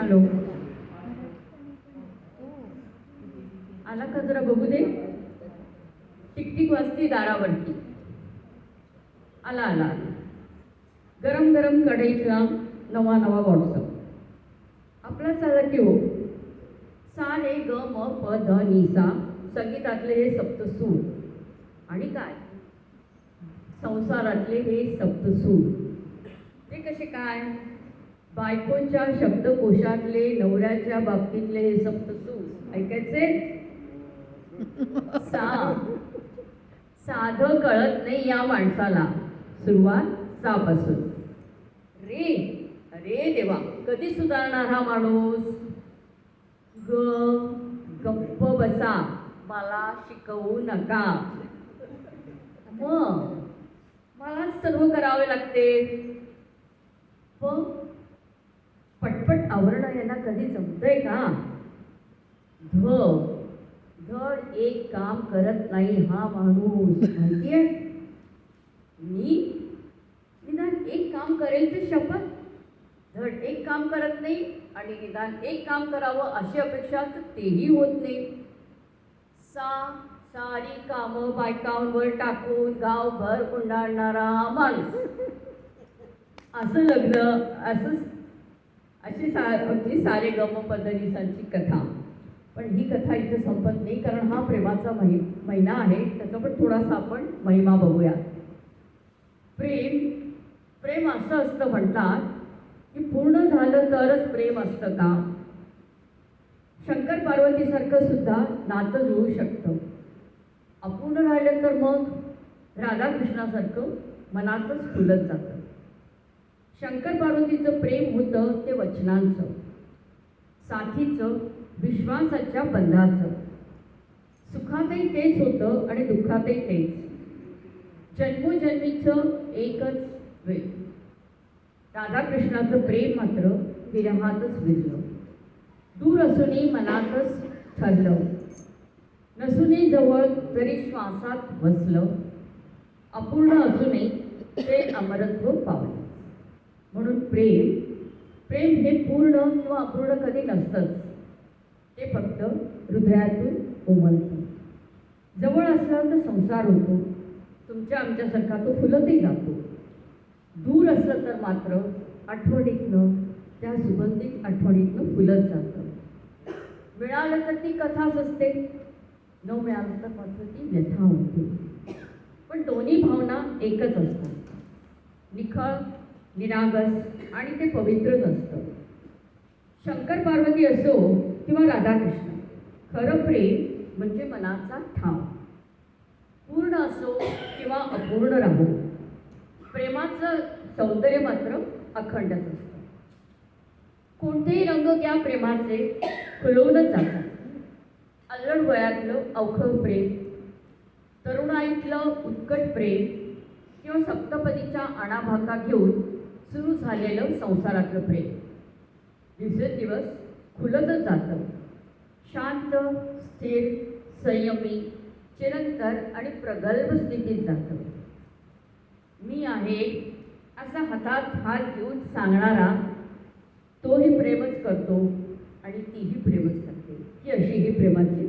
Hello, आला का जरा बघू दे. टिकटिक वाजती दारावरती. आला आला आला. गरम गरम कढईतला नवा नवा व्हॉट्सअप. आपला चाला की हो. सा रे ग म प ध नि सा संगीतातले हे सप्तसूर आणि काय संसारातले हे सप्तसूर. ते कसे काय? बायकोच्या शब्दकोशातले नवऱ्याच्या बाबतीतले हे सप्तसूर ऐकायचे. साधं कळत नाही या माणसाला. सुरुवात सापासून. रे अरे देवा, कधी सुधारणार हा माणूस? गप्प बसा, मला शिकवू नका. मग मला सर्व करावे लागते. पटपट आवरणं यांना कधी जमतंय का? धड एक काम करत नाही हा माणूस. माहितीये, मी निदान एक काम करेल तर शपथ. धड एक काम करत नाही आणि निदान एक काम करावं अशी अपेक्षा तर तेही होत नाही. सारी कामं बायकांवर टाकून गावभर गुंडाळणारा माणूस. असं लग्न, अशी सारे गम पद्धतीसांची कथा. पण ही कथा इथे संपत नाही, कारण हा प्रेमाचा महिना आहे. त्याचा पण थोडासा आपण महिमा बघूया. प्रेम असं असतं म्हणतात की पूर्ण झालं तरच प्रेम असतं का? शंकर पार्वतीसारखं सुद्धा नातं जुळू शकतं. अपूर्ण राहिलं तर मग राधाकृष्णासारखं मनातच फुलत जातं. शंकर पार्वतीचं प्रेम होतं ते वचनांचं, साथीचं, विश्वासाच्या बंधाचं. सुखातही तेच होतं आणि दुःखातही तेच. जन्मोजन्मीचं एकच वेळ. राधाकृष्णाचं प्रेम मात्र विरहातच विरलं. दूर असूनही मनातच ठरलं, नसूनही जवळ तरी श्वासात बसलं. अपूर्ण असूनही ते अमरत्व पावलं. म्हणून प्रेम हे पूर्ण किंवा अपूर्ण कधी नसतंच. ते फक्त हृदयातून उमलतं. जवळ असलं तर संसार होतो, तुमच्या आमच्यासारखा तो फुलतही जातो. दूर असलं तर मात्र आठवणीतनं, त्या सुगंधित आठवणीतनं फुलत जातं. मिळालं तर ती कथाच असते, न मिळालं तर मात्र ती व्यथा होते. पण दोन्ही भावना एकच असतात, निखळ, निरागस आणि ते पवित्रच असतं. शंकर पार्वती असो किंवा राधाकृष्ण, खरं प्रेम म्हणजे मनाचा ठाव. पूर्ण असो किंवा अपूर्ण राहो, प्रेमाचं सौंदर्य मात्र अखंडच असतं. कोणतेही रंग त्या प्रेमाचे खुलवूनच जातात. अल्लड वयातलं अवखळ प्रेम, तरुणाईतलं उत्कट प्रेम किंवा सप्तपदीच्या आणाभाका घेऊन सुरू झालेलं संसारातलं प्रेम दिवसेंदिवस खुलतच जातं. शांत, स्थिर, संयमी, चिरंतर आणि प्रगल्भ स्थितीत जातं. मी आहे असा हातात हात घेऊन सांगणारा तोही प्रेमच करतो आणि तीही प्रेमच करते. ही अशी ही प्रेमाची